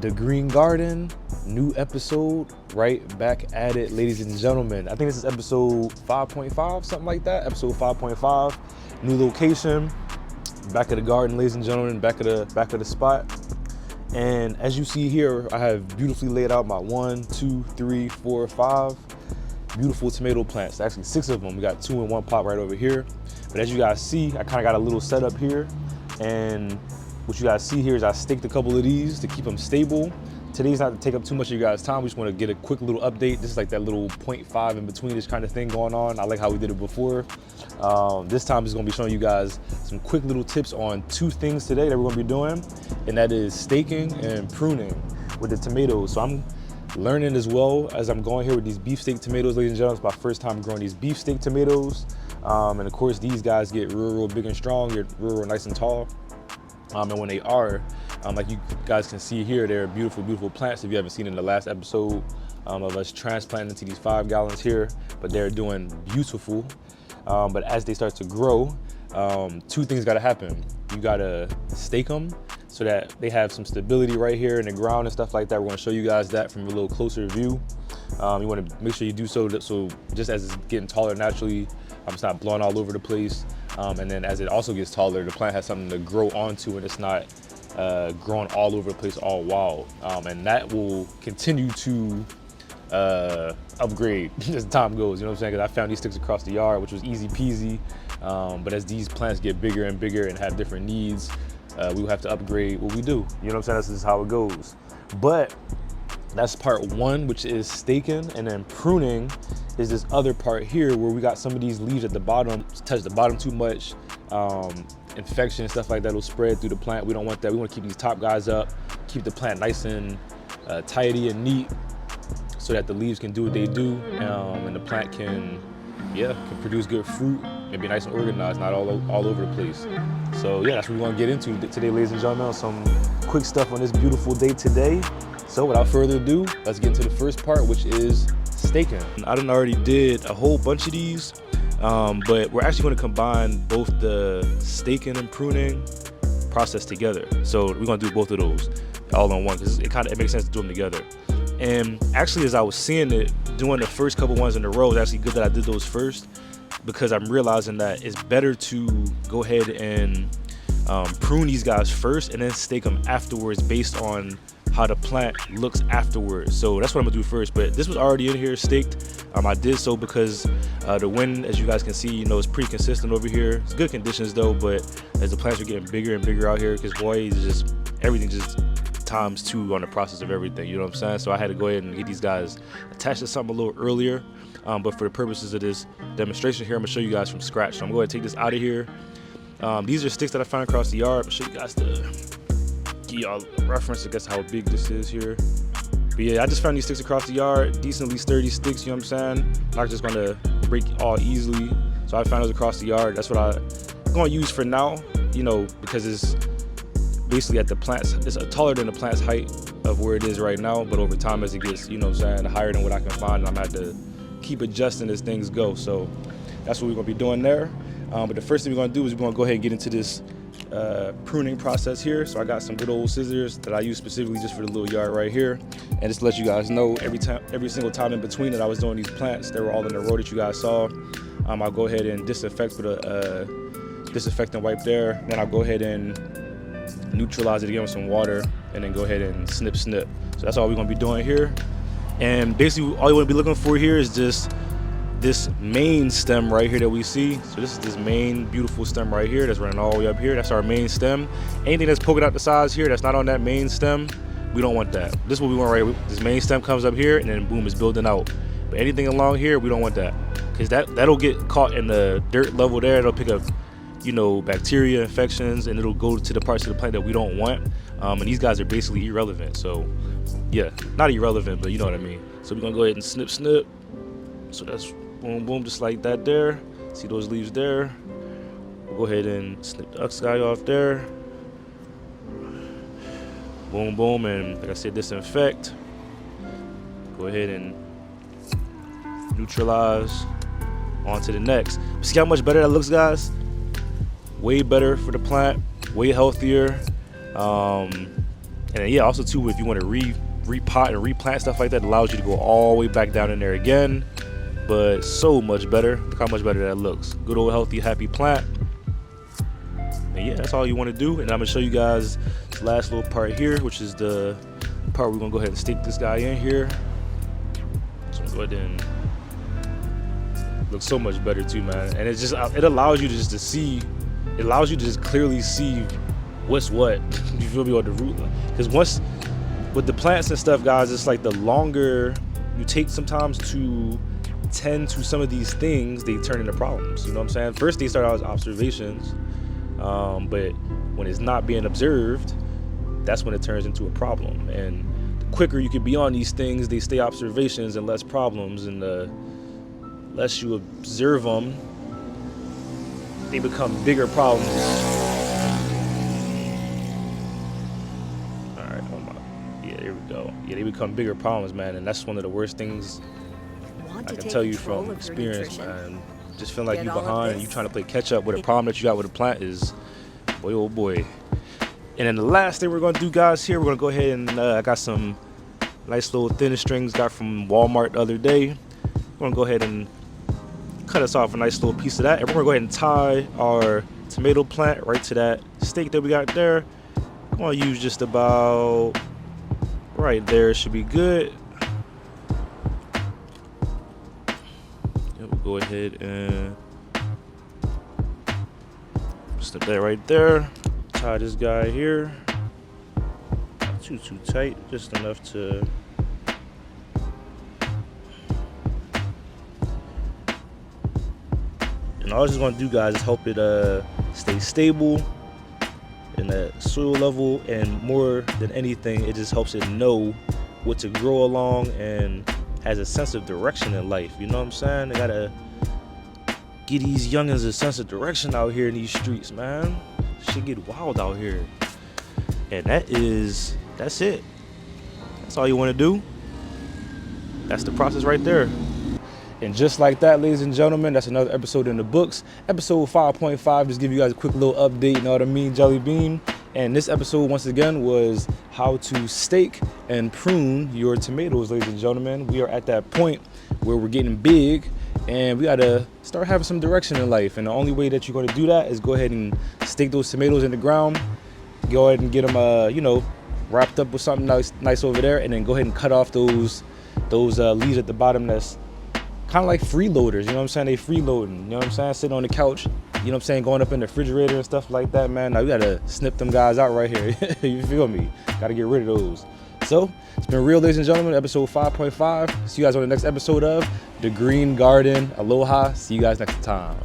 The Green Garden, new episode, right back at it, ladies and gentlemen. I think this is episode 5.5, something like that. Episode 5.5, new location, back of the garden, ladies and gentlemen, back of the spot. And as you see here, I have beautifully laid out my 1, 2, 3, 4, 5 beautiful tomato plants. Actually 6 of them. We got 2 in one pot right over here. But as you guys see, I kind of got a little setup here, and what you guys see here is I staked a couple of these to keep them stable. Today's not to take up too much of you guys' time. We just want to get a quick little update. This is like that little 0.5 in between this kind of thing going on. I like how we did it before. This time is going to be showing you guys some quick little tips on 2 things today that we're going to be doing, and that is staking and pruning with the tomatoes. So I'm learning as well as I'm going here with these beefsteak tomatoes, ladies and gentlemen. It's my first time growing these beefsteak tomatoes. And of course, these guys get real big and strong, get real nice and tall. And when they are, like you guys can see here, they're beautiful plants. If you haven't seen in the last episode of us transplanting into these 5 gallons here, but they're doing beautiful. But as they start to grow, 2 things gotta happen. You gotta stake them so that they have some stability right here in the ground and stuff like that. We're gonna show you guys that from a little closer view. You wanna make sure you do so just as it's getting taller naturally, it's not blowing all over the place. And then as it also gets taller, the plant has something to grow onto, and it's not growing all over the place all wild. And that will continue to upgrade as time goes, you know what I'm saying? Because I found these sticks across the yard, which was easy peasy. But as these plants get bigger and bigger and have different needs, we will have to upgrade what we do. You know what I'm saying? This is how it goes. But that's part 1, which is staking, and then pruning is this other part here where we got some of these leaves at the bottom. Touch the bottom too much, infection and stuff like that will spread through the plant. We don't want that. We want to keep these top guys up, keep the plant nice and tidy and neat, so that the leaves can do what they do, and the plant can produce good fruit and be nice and organized, not all over the place. So yeah, that's what we're gonna get into today, ladies and gentlemen. Some quick stuff on this beautiful day today. So without further ado, let's get into the first part, which is staking. I done already did a whole bunch of these, but we're actually going to combine both the staking and pruning process together. So we're going to do both of those all in one, because it makes sense to do them together. And actually, as I was seeing it, doing the first couple ones in a row, it's actually good that I did those first, because I'm realizing that it's better to go ahead and prune these guys first and then stake them afterwards based on how the plant looks afterwards. So that's what I'm gonna do first, but this was already in here staked. I did so because the wind, as you guys can see, is pretty consistent over here. It's good conditions though, but as the plants are getting bigger and bigger out here, because boy, it's just everything just times 2 on the process of everything, you know what I'm saying? So I had to go ahead and get these guys attached to something a little earlier, but for the purposes of this demonstration here, I'm gonna show you guys from scratch. So I'm going to take this out of here. These are sticks that I found across the yard. I'll show you guys give y'all a reference, I guess, how big this is here. But yeah, I just found these sticks across the yard, decently sturdy sticks, you know what I'm saying? Not just gonna break all easily. So I found those across the yard. That's what I'm gonna use for now, because it's basically at the plant's, it's taller than the plant's height of where it is right now, but over time as it gets, higher than what I can find, I'm gonna have to keep adjusting as things go. So that's what we're gonna be doing there. But the first thing we're gonna do is we're gonna go ahead and get into this pruning process here. So I got some good old scissors that I use specifically just for the little yard right here, and just to let you guys know, every single time in between that I was doing these plants, they were all in the row that you guys saw. I'll go ahead and disinfect with a disinfectant wipe there, then I'll go ahead and neutralize it again with some water, and then go ahead and snip. So that's all we're gonna be doing here. And basically all you want to be looking for here is just this main stem right here that we see. So this is this main beautiful stem right here that's running all the way up here. That's our main stem. Anything that's poking out the sides here that's not on that main stem, we don't want that. This is what we want right here. This main stem comes up here and then boom, it's building out. But anything along here, we don't want that, because that'll get caught in the dirt level there. It'll pick up bacteria, infections, and it'll go to the parts of the plant that we don't want. And these guys are basically irrelevant. So yeah, not irrelevant, but you know what I mean. So we're gonna go ahead and snip. So that's boom, just like that there. See those leaves there? We'll go ahead and snip the guy off there. Boom, and like I said, disinfect. Go ahead and neutralize. On to the next. See how much better that looks, guys? Way better for the plant, way healthier. And And yeah, also too, if you want to repot and replant stuff like that, it allows you to go all the way back down in there again. But so much better. Look how much better that looks. Good old healthy, happy plant. And yeah, that's all you want to do. And I'm gonna show you guys this last little part here, which is the part we're gonna go ahead and stick this guy in here. So I'm gonna go ahead and looks so much better too, man. And it's just, it allows you to just to see, it allows you to just clearly see what's what. You feel me, on the root. Because once with the plants and stuff, guys, it's like the longer you take sometimes to tend to some of these things, they turn into problems. You know what I'm saying? First they start out as observations, but when it's not being observed, that's when it turns into a problem. And the quicker you can be on these things, they stay observations and less problems, and the less you observe them, they become bigger problems. All right, oh my, yeah, there we go. Yeah, they become bigger problems, man, and that's one of the worst things I can tell you from experience, man. Just feeling like you behind and you trying to play catch up with a problem that you got with a plant is, boy, oh boy. And then the last thing we're gonna do, guys, here, we're gonna go ahead and I got some nice little thinner strings got from Walmart the other day. We're gonna go ahead and cut us off a nice little piece of that, and we're gonna go ahead and tie our tomato plant right to that stake that we got there. I'm gonna use just about right there, should be good. We'll go ahead and step that right there. Tie this guy here. Not too tight, just enough to. And all it's just gonna do, guys, is help it stay stable in the soil level, and more than anything, it just helps it know what to grow along and has a sense of direction in life. You know what I'm saying? They gotta give these youngins a sense of direction out here in these streets, man. Shit get wild out here. And that's it. That's all you wanna do. That's the process right there. And just like that, ladies and gentlemen, that's another episode in the books. Episode 5.5, just give you guys a quick little update, you know what I mean, Jelly Bean. And this episode, once again, was how to stake and prune your tomatoes, ladies and gentlemen. We are at that point where we're getting big and we gotta start having some direction in life. And the only way that you're gonna do that is go ahead and stake those tomatoes in the ground, go ahead and get them, you know, wrapped up with something nice over there, and then go ahead and cut off those leaves at the bottom that's kind of like freeloaders, you know what I'm saying? They freeloading, you know what I'm saying? Sitting on the couch, you know what I'm saying? Going up in the refrigerator and stuff like that, man. Now we gotta snip them guys out right here. You feel me? Gotta get rid of those. So it's been real, ladies and gentlemen, episode 5.5. See you guys on the next episode of The Green Garden. Aloha. See you guys next time.